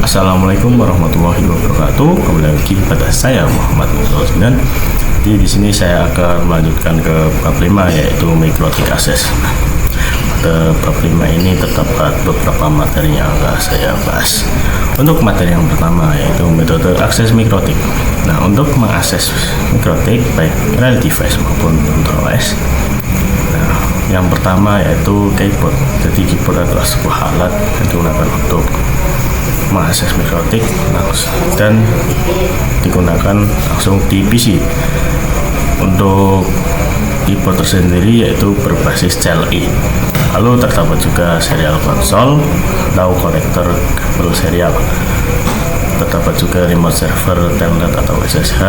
Assalamualaikum warahmatullahi wabarakatuh. Kembali lagi pada saya Muhammad Nurul. Jadi di sini saya akan melanjutkan ke bab 5 yaitu mikrotik akses. Pada bab 5 ini terdapat beberapa materi yang akan saya bahas. Untuk materi yang pertama yaitu metode akses mikrotik. Nah, untuk mengakses mikrotik baik real device maupun CtrlS. Nah, yang pertama yaitu keyboard. Jadi keyboard adalah sebuah alat yang digunakan untuk mengakses mikrotik dan digunakan langsung di PC. Untuk keyboard tersendiri yaitu berbasis CLI. Lalu terdapat juga serial konsol atau konektor kabel serial. Terdapat juga remote server, telnet atau SSH.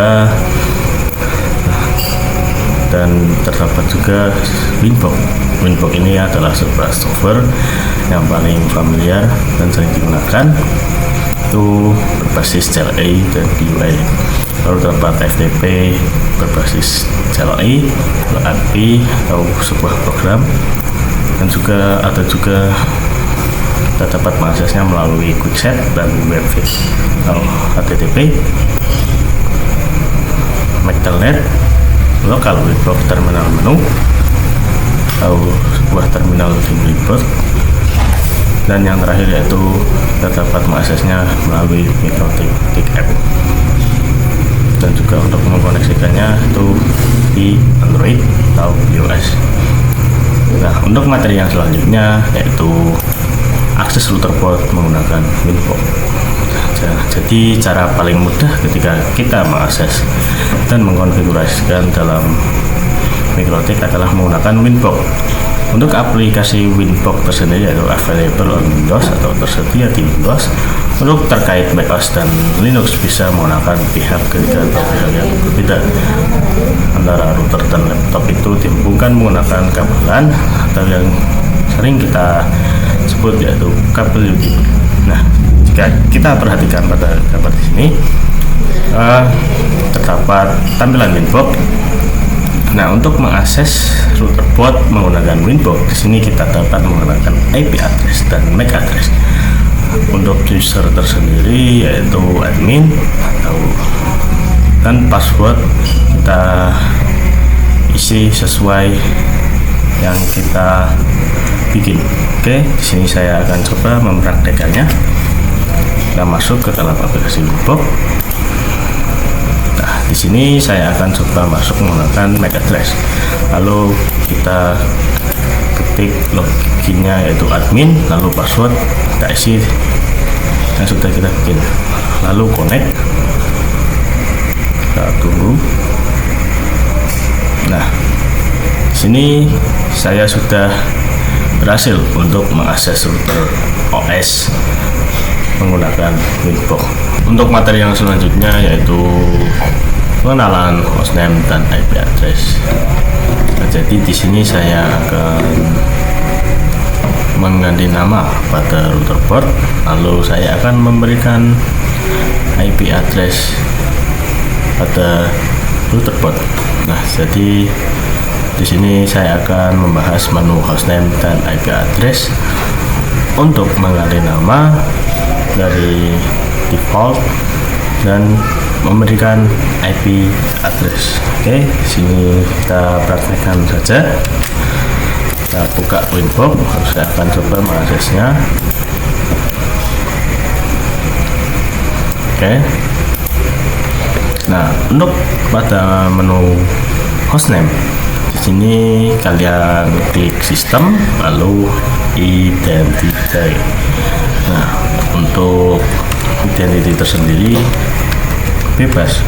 Dan terdapat juga Winbox. Winbox ini adalah sebuah software yang paling familiar dan sering digunakan, itu berbasis CLI dan GUI. Lalu terdapat FTP berbasis CLI, API atau sebuah program, dan juga ada juga kita dapat mengaksesnya melalui QuickSet dan WebKit atau HTTP, MAC-Telnet, lokal Winbox terminal menu atau sebuah terminal di Winbox, dan yang terakhir yaitu kita dapat mengaksesnya melalui mikrotik app, dan juga untuk mengkoneksikannya itu di Android atau iOS. Nah, untuk materi yang selanjutnya yaitu akses router port menggunakan Winbox. Jadi cara paling mudah ketika kita mengakses dan mengkonfigurasikan dalam mikrotik adalah menggunakan Winbox. Untuk aplikasi Winbox tersendiri yaitu available on Windows atau tersedia di Windows. Untuk terkait macOS dan Linux bisa menggunakan pihak ketiga atau pihak yang berbeda. Antara router dan laptop itu dihubungkan menggunakan kabel LAN atau yang sering kita sebut yaitu kabel USB. Nah, jika kita perhatikan pada gambar di sini terdapat tampilan Winbox. Nah, untuk mengakses router port menggunakan Winbox, di sini kita dapat menggunakan IP address dan MAC address. Untuk user tersendiri yaitu admin dan password kita isi sesuai yang kita bikin. Oke, di sini saya akan coba mempraktekannya. Kita masuk ke dalam aplikasi Winbox. Nah, di sini saya akan coba masuk menggunakan MAC address. Lalu kita ketik loginnya yaitu admin, lalu password kita isi yang sudah kita bikin. Lalu connect. Kita tunggu. Nah, di sini saya sudah berhasil untuk mengakses router OS menggunakan Winbox. Untuk materi yang selanjutnya yaitu pengenalan hostname dan IP address. Nah, jadi di sini saya akan mengganti nama pada router port, lalu saya akan memberikan IP address pada router port. Nah, jadi di sini saya akan membahas menu hostname dan IP address. Untuk mengganti nama dari default dan memberikan IP address. Oke, sini kita praktekkan saja. Kita buka Winbox, saya akan coba mengaksesnya. Oke. Nah, untuk pada menu hostname di sini kalian klik sistem lalu identity. Nah, untuk identity tersendiri bebas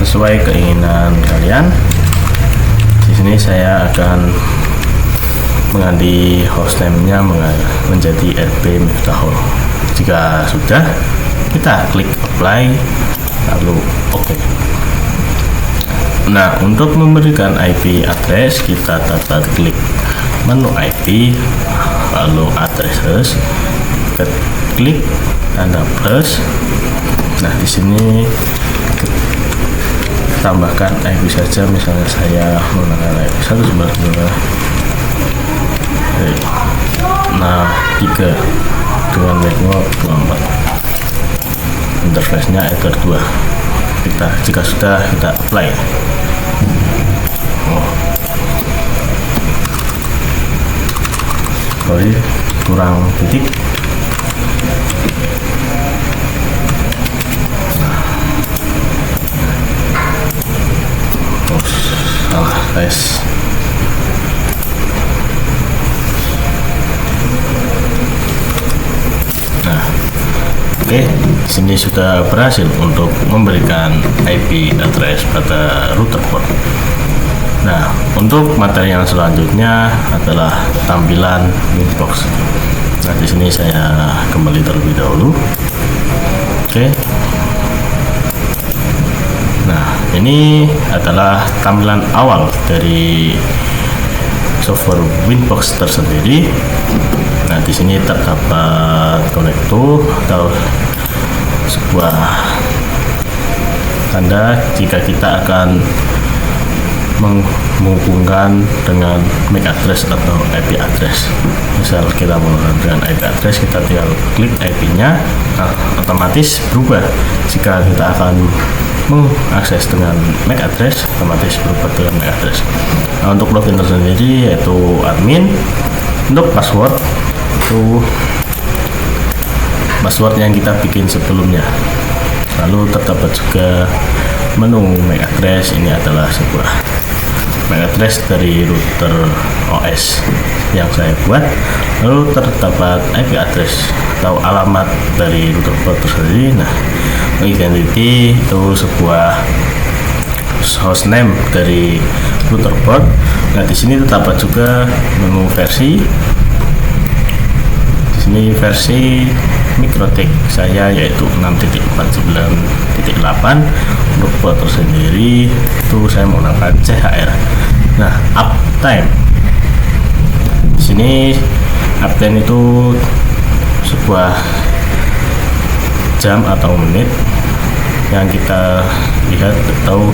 sesuai keinginan kalian. Di sini saya akan mengganti hostname-nya menjadi RB Miftahul. Jika sudah, kita klik apply lalu OK. Nah, untuk memberikan IP address kita dapat klik menu IP lalu addresses, klik tanda plus. Nah, di sini tambahkan IP saja, misalnya saya menggunakan IP 192. Nah, 3 dengan network 24. Interface-nya Ether 2. Jika sudah, kita apply. Sorry, kurang titik. Salah guys. Oke, sini sudah berhasil untuk memberikan IP address pada router port. Nah, untuk materi yang selanjutnya adalah tampilan Winbox. Nah, di sini saya kembali terlebih dahulu. Oke. Nah, ini adalah tampilan awal dari software Winbox tersendiri. Nah, di sini terdapat konektor atau sebuah tanda jika kita akan menghubungkan dengan MAC address atau IP address. Misal kita menggunakan dengan IP address, kita tinggal klik IP-nya, nah, otomatis berubah. Jika kita akan mengakses dengan MAC address, otomatis berubah dengan MAC address. Nah, untuk login tersendiri yaitu admin. Untuk password itu password yang kita bikin sebelumnya. Lalu terdapat juga menu MAC address. Ini adalah sebuah MAC address dari router OS yang saya buat. Lalu terdapat IP address atau alamat dari router port tersendiri. Nah, identity itu sebuah hostname dari router port. Nah, di sini terdapat juga menu versi. Di sini versi MikroTik saya yaitu 6.49.8. Untuk port tersendiri itu saya menggunakan CHR. Nah, uptime. Di sini uptime itu sebuah jam atau menit yang kita lihat atau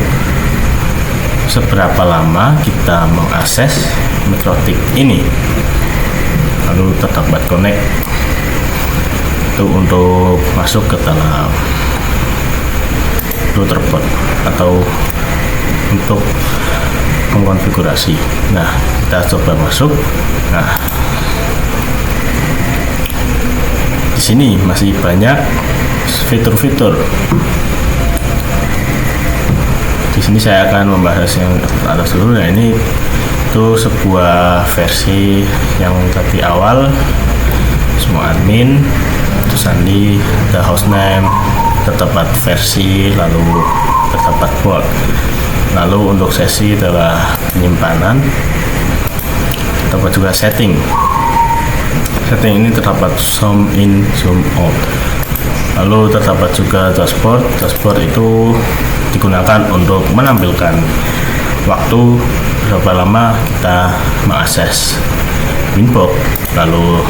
seberapa lama kita mengakses MikroTik ini. Lalu terdapat connect itu untuk masuk ke dalam router port atau untuk mengkonfigurasi. Nah, kita coba masuk. Nah, di sini masih banyak fitur-fitur. Di sini saya akan membahas yang atas dulu. Nah, ini itu sebuah versi yang tadi awal, semua admin, terus sandi, ada hostname, terdapat versi, lalu terdapat port. Lalu untuk sesi adalah penyimpanan, terdapat juga setting. Setting ini terdapat zoom in, zoom out. Lalu terdapat juga dashboard. Dashboard itu digunakan untuk menampilkan waktu berapa lama kita mengakses Winbox. Lalu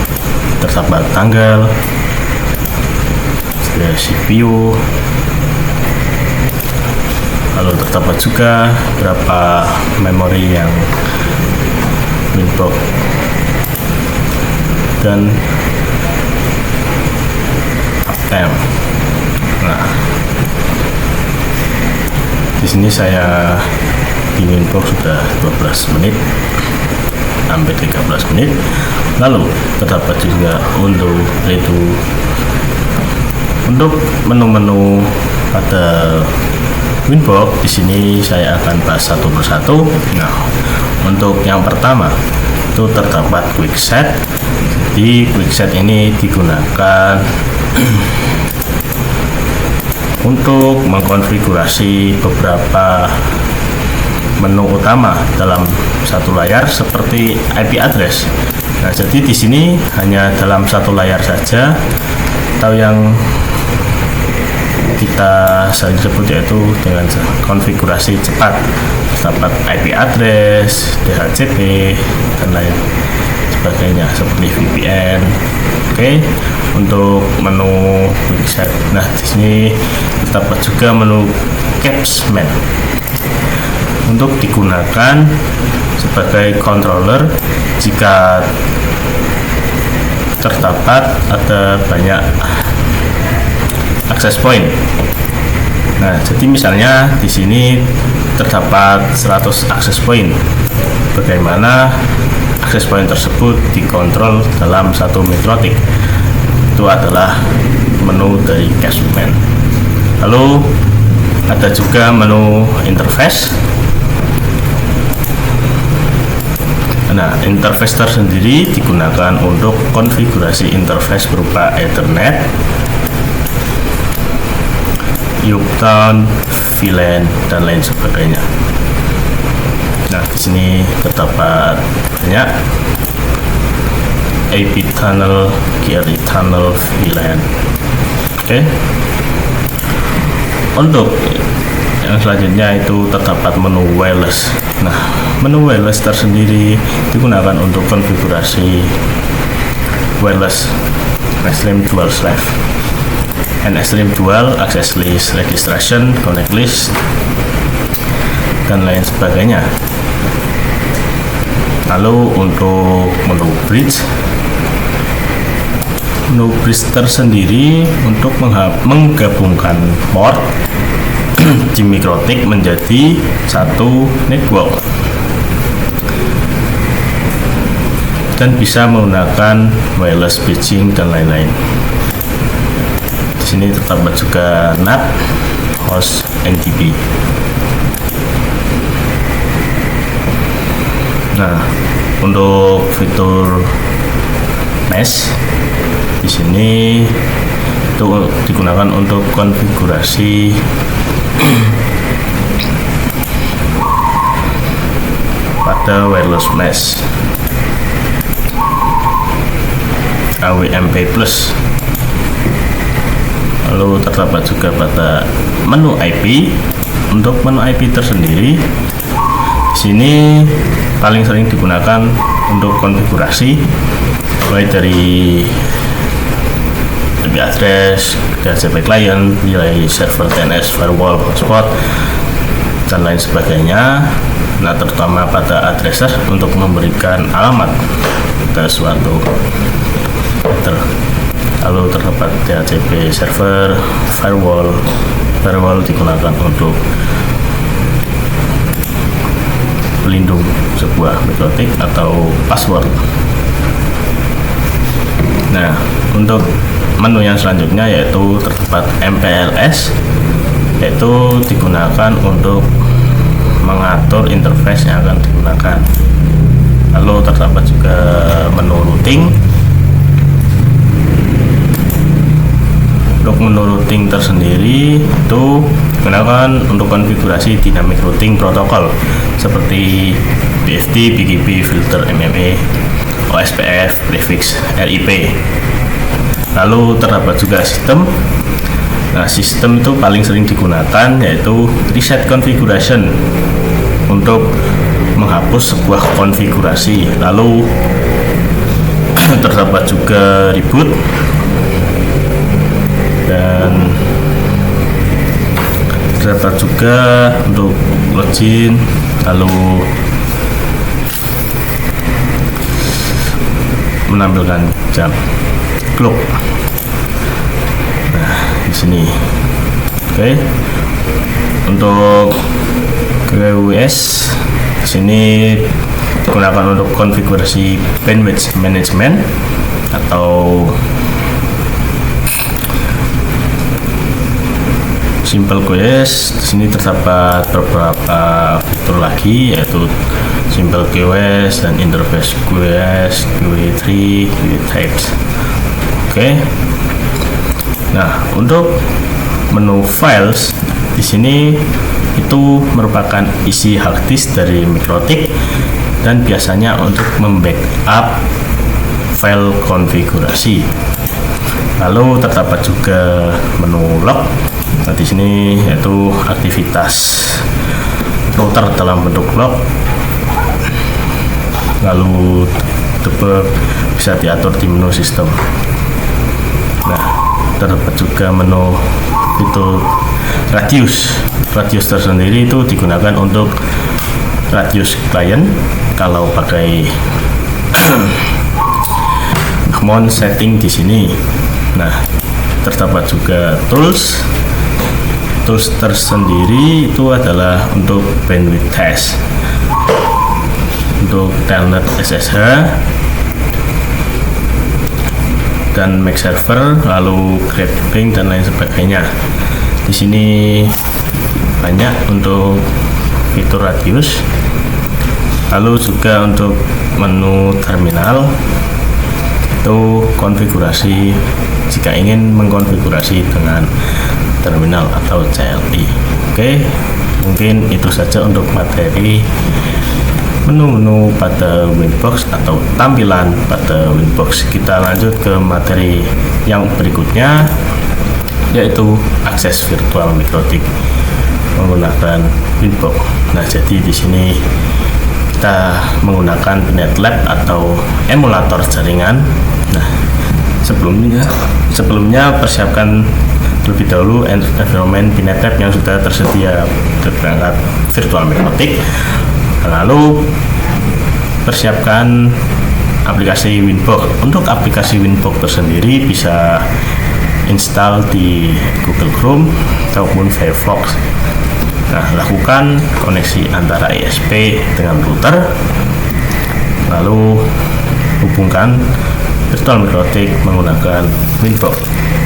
terdapat tanggal, CPU, lalu terdapat juga berapa memori yang Winbox dan uptime. Nah, di sini saya di Winbox sudah 12 menit, hampir 13 menit. Lalu terdapat juga untuk menu-menu pada Winbox. Di sini saya akan bahas satu persatu. Nah, untuk yang pertama itu terdapat quick set. Di quick set ini digunakan untuk mengkonfigurasi beberapa menu utama dalam satu layar seperti IP address. Nah, jadi di sini hanya dalam satu layar saja, atau yang kita sering sebut yaitu dengan konfigurasi cepat, terdapat IP address, DHCP, dan lain sebagainya seperti VPN. Oke, untuk menu quick set. Nah, di sini terdapat juga menu capsman untuk digunakan sebagai controller jika terdapat ada banyak access point. Nah, jadi misalnya di sini terdapat 100 access point. Bagaimana access point tersebut dikontrol dalam satu mikrotik? Itu adalah menu dari Cashman. Lalu ada juga menu interface. Nah, interface tersendiri digunakan untuk konfigurasi interface berupa Ethernet, UPTON, VLAN, dan lain sebagainya. Nah, di sini terdapat banyak AP tunnel, GRE tunnel, VLAN. Oke. Untuk yang selanjutnya itu terdapat menu wireless. Nah, menu wireless tersendiri digunakan untuk konfigurasi wireless Extreme Dual Slave and Extreme Dual Access List, Registration, Connect List, dan lain sebagainya. Lalu untuk menu bridge tersendiri untuk menggabungkan port di mikrotik menjadi satu network dan bisa menggunakan wireless bridging dan lain-lain. Di sini terdapat juga NAT, host, NTP. Nah, untuk fitur mesh di sini itu digunakan untuk konfigurasi pada wireless mesh AWMP Plus. Lalu terdapat juga pada menu IP. Untuk menu IP tersendiri di sini paling sering digunakan untuk konfigurasi mulai dari IP address, DHCP client, nilai server DNS, firewall, hotspot, dan lain sebagainya. Nah, terutama pada addresser untuk memberikan alamat ke suatu router. Lalu terdapat DHCP server, firewall digunakan untuk pelindung sebuah mikrotik atau password. Nah, untuk menu yang selanjutnya yaitu terdapat MPLS, yaitu digunakan untuk mengatur interface yang akan digunakan. Lalu terdapat juga menu routing. Untuk menu routing tersendiri itu digunakan untuk konfigurasi dynamic routing protokol seperti BFT, BGP, filter, MMA, OSPF, prefix, RIP. Lalu terdapat juga sistem. Nah, sistem itu paling sering digunakan yaitu reset configuration untuk menghapus sebuah konfigurasi. Lalu terdapat juga reboot dan terdapat juga untuk login, lalu menampilkan jam clock. Nah, di sini. Oke. Untuk GWS di sini digunakan untuk konfigurasi bandwidth management atau Simple QoS. Di sini terdapat beberapa fitur lagi yaitu Simple QoS dan Interface QoS, QoE3, QoE Types. Oke. Nah, untuk menu files di sini itu merupakan isi hard disk dari mikrotik dan biasanya untuk membackup file konfigurasi. Lalu terdapat juga menu log. Nah, di sini yaitu aktivitas router dalam bentuk log. Lalu debug bisa diatur di menu sistem. Nah, terdapat juga menu itu radius. Radius tersendiri itu digunakan untuk radius client kalau pakai mount setting di sini. Nah, terdapat juga tools tersendiri, itu adalah untuk bandwidth test, untuk telnet SSH dan Mac server, lalu grabbing dan lain sebagainya. Di sini banyak untuk fitur radius, lalu juga untuk menu terminal itu konfigurasi jika ingin mengkonfigurasi dengan terminal atau CLI. Oke, mungkin itu saja untuk materi menu-menu pada Winbox atau tampilan pada Winbox. Kita lanjut ke materi yang berikutnya, yaitu akses virtual mikrotik menggunakan Winbox. Nah, jadi di sini kita menggunakan PinetLab atau emulator jaringan. Nah, sebelumnya persiapkan terlebih dahulu environment PinetLab yang sudah tersedia untuk perangkat virtual mikrotik. Lalu persiapkan aplikasi Winbox. Untuk aplikasi Winbox tersendiri bisa install di Google Chrome ataupun Firefox. Nah, lakukan koneksi antara ISP dengan router, lalu hubungkan virtual mikrotik menggunakan Winbox.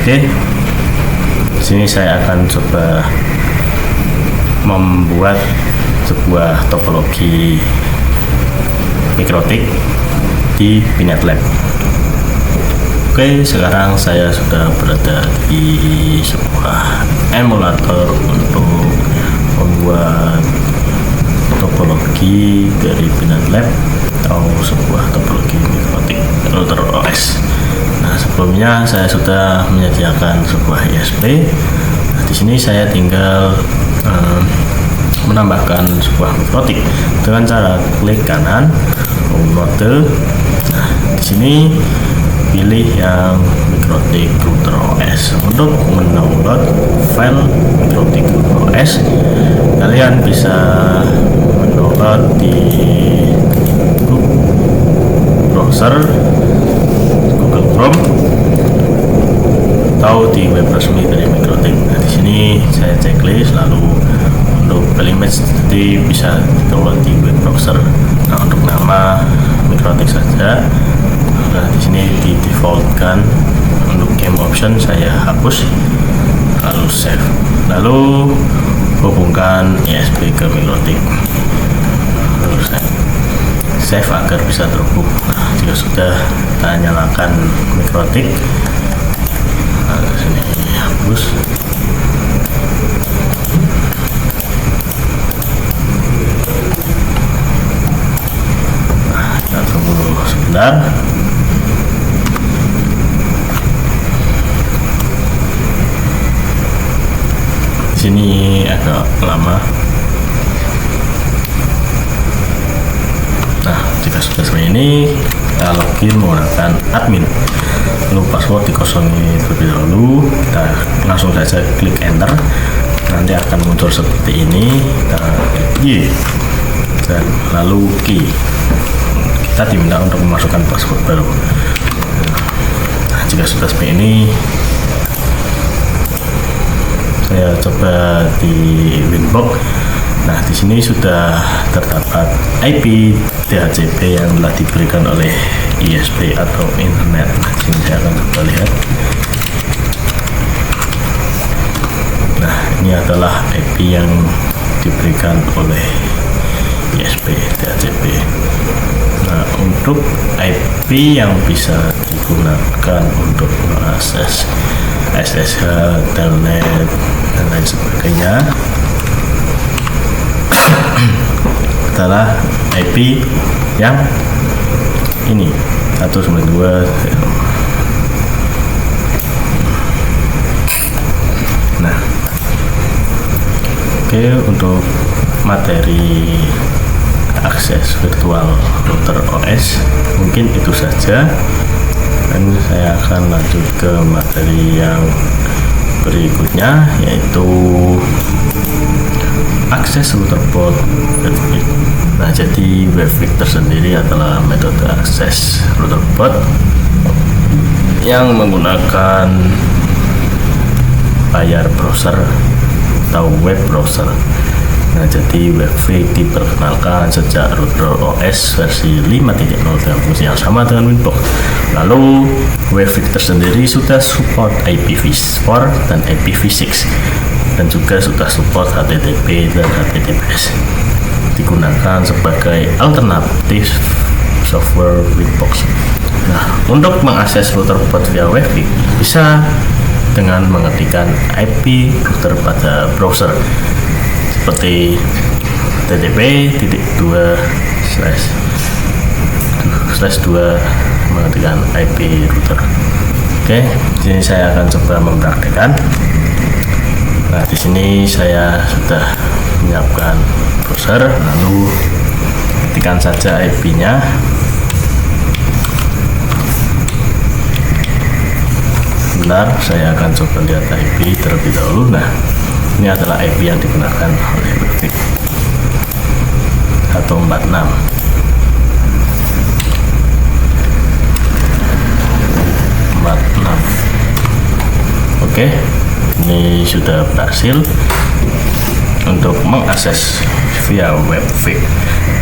Oke, di sini saya akan coba membuat sebuah topologi mikrotik di PinetLab. Oke, sekarang saya sudah berada di sebuah emulator untuk membuat topologi dari PinetLab atau sebuah topologi mikrotik router OS. Nah, sebelumnya saya sudah menyediakan sebuah ISP. Nah, di sini saya tinggal menambahkan sebuah mikrotik dengan cara klik kanan mode. Nah, di sini pilih yang mikrotik router OS. Untuk mendownload file mikrotik router OS, kalian bisa mendownload di browser Google Chrome atau di web resmi dari mikrotik. Nah, di sini saya checklist, lalu untuk file image jadi bisa download di web browser. Nah, untuk nama mikrotik saja. Nah, di sini di defaultkan. Untuk game option saya hapus, lalu save, lalu hubungkan ISP ke mikrotik, lalu save agar bisa terhubung. Nah, jika sudah kita nyalakan mikrotik, nah, di sini hapus. Kita tunggu sebentar. Di sini agak lama. Nah, jika sudah seperti ini, kita login menggunakan admin. Lalu password dikosongi terlebih dahulu. Kita langsung saja klik enter. Nanti akan muncul seperti ini. Kita klik Y dan lalu key. Kita diminta untuk memasukkan password baru. Nah, jika sudah seperti ini, saya coba di Winbox. Nah, di sini sudah terdapat IP DHCP yang telah diberikan oleh ISP atau internet. Nah, sini saya akan coba lihat. Nah, ini adalah IP yang diberikan oleh ISP DHCP. Nah, untuk IP yang bisa digunakan untuk mengakses SSH, telnet, dan lain sebagainya adalah IP yang ini 192. Nah, oke, untuk materi akses virtual router OS mungkin itu saja, dan saya akan lanjut ke materi yang berikutnya, yaitu akses router port WebFig. Nah, jadi WebFig tersendiri adalah metode akses router port yang menggunakan layar browser atau web browser. Nah, jadi WebVic diperkenalkan sejak router OS versi 5.0 dengan fungsi yang sama dengan Winbox. Lalu WebVic tersendiri sudah support IPv4 dan IPv6 dan juga sudah support HTTP dan HTTPS. Digunakan sebagai alternatif software Winbox. Nah, untuk mengakses router port via WebVic bisa dengan mengetikkan IP router pada browser seperti http://2 mengetikkan IP router. Oke, sini saya akan coba mempraktekkan. Nah, di sini saya sudah menyiapkan browser, lalu ketikkan saja IP-nya. Bentar, saya akan coba lihat IP terlebih dahulu. Nah, ini adalah IP yang digunakan oleh WebVic 146. Oke, ini sudah berhasil untuk mengakses via WebVic.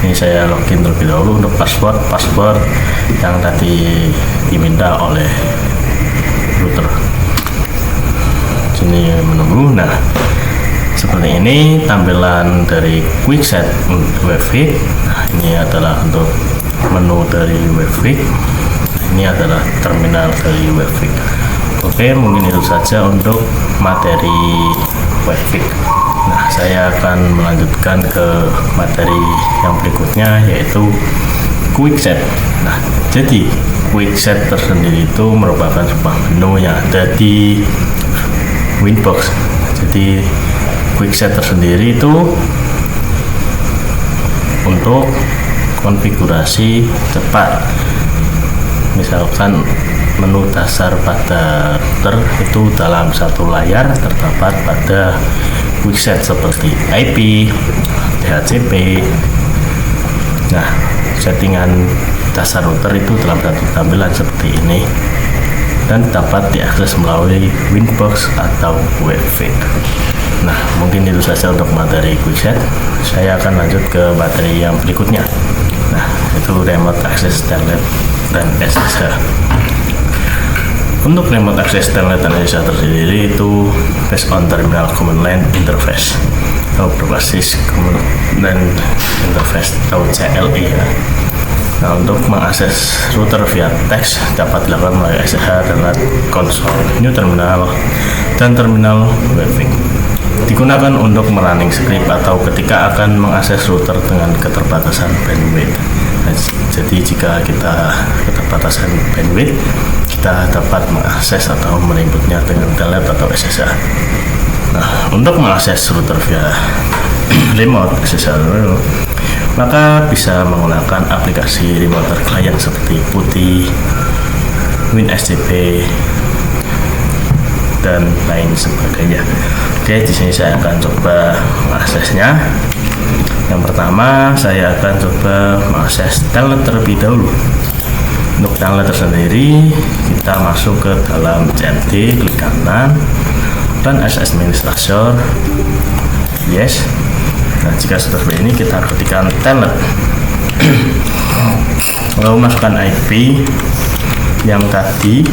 Ini saya login terlebih dahulu untuk password yang tadi diminta oleh router. Sini menunggu. Nah, seperti ini tampilan dari quickset WebVic. Nah, ini adalah untuk menu dari WebVic. Ini adalah terminal dari WebVic. Oke, mungkin itu saja untuk materi WebVic. Nah, saya akan melanjutkan ke materi yang berikutnya, yaitu quickset. Nah, jadi quickset tersendiri itu merupakan sebuah menu yang ada di Winbox. Jadi quickset tersendiri itu untuk konfigurasi cepat. Misalkan menu dasar pada router itu dalam satu layar terdapat pada quickset seperti IP, DHCP. Nah, settingan dasar router itu dalam satu tampilan seperti ini dan dapat diakses melalui Winbox atau WebVic. Nah, mungkin itu saja untuk materi quickset. Saya akan lanjut ke materi yang berikutnya. Nah, itu remote access telnet dan SSH. Untuk remote access telnet dan SSH tersendiri itu based on terminal command line interface atau berbasis command line interface atau CLI ya. Nah, untuk mengakses router via teks dapat dilakukan melalui SSH telnet console, new terminal, dan terminal WebVic. Digunakan untuk merunning script atau ketika akan mengakses router dengan keterbatasan bandwidth. Nah, jadi jika kita keterbatasan bandwidth, kita dapat mengakses atau menginputnya dengan telnet atau SSH. Nah, untuk mengakses router via remote SSH, maka bisa menggunakan aplikasi remote client seperti PuTTY, WinSCP, dan lain sebagainya. Oke, di sini saya akan coba mengaksesnya. Yang pertama, saya akan coba mengakses telnet terlebih dahulu. Untuk telnet tersendiri, kita masuk ke dalam CMD, klik kanan, dan as administrator, yes. Nah, jika sudah seperti ini, kita ketikkan telnet. Lalu masukkan IP yang tadi.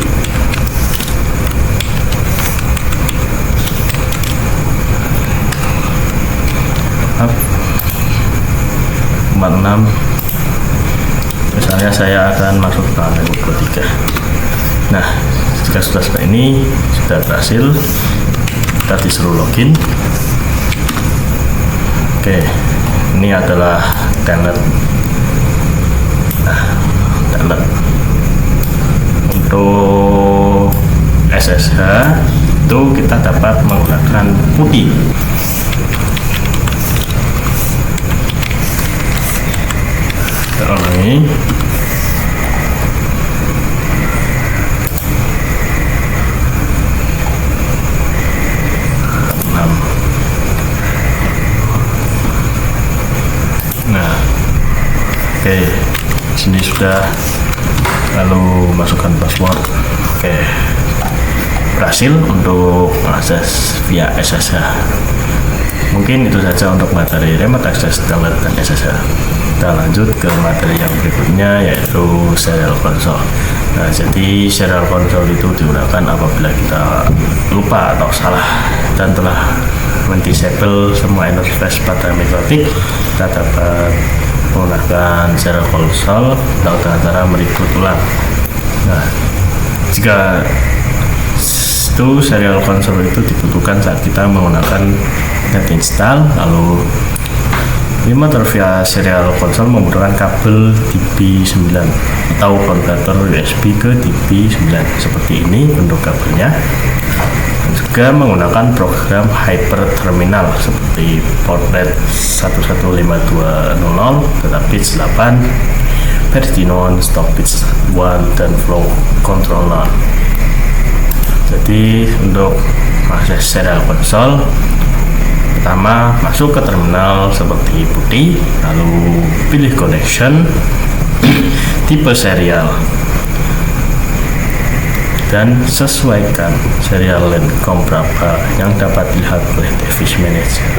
46. Misalnya saya akan masuk ke network 23. Nah, jika sudah seperti ini, sudah berhasil, kita disuruh login. Oke, ini adalah telnet. Nah, telnet untuk SSH itu kita dapat menggunakan PuTTY. Ulangi. Nah, oke, sini sudah. Lalu masukkan password. Oke, berhasil untuk mengakses via SSH. Mungkin itu saja untuk materi remote access download dan SSH. Kita lanjut ke materi yang berikutnya, yaitu serial console. Nah, jadi serial console itu digunakan apabila kita lupa atau salah dan telah mendisable semua interface pada mikrotik. Kita dapat menggunakan serial console dengan cara mereboot ulang. Nah, jika itu serial console itu dibutuhkan saat kita menggunakan net install, lalu remote via serial console membutuhkan kabel DB9 atau konverter USB ke DB9 seperti ini bentuk kabelnya, dan juga menggunakan program hyperterminal seperti portret 115200, data bits 8, versi non, stop bits 1, dan flow controller. Jadi untuk akses serial console, pertama masuk ke terminal seperti putih, lalu pilih connection, tipe serial, dan sesuaikan serial LAN berapa yang dapat dilihat oleh device manager.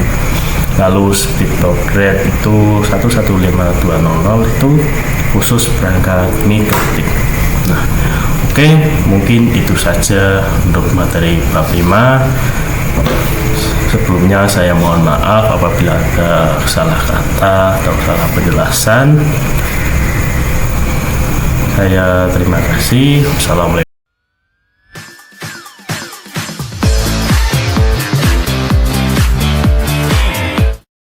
Lalu speed baud rate itu 115200 itu khusus perangkat mikrotik. Nah, oke, mungkin itu saja untuk materi bab 5. Sebelumnya saya mohon maaf apabila ada salah kata atau salah penjelasan. Saya terima kasih. Assalamualaikum.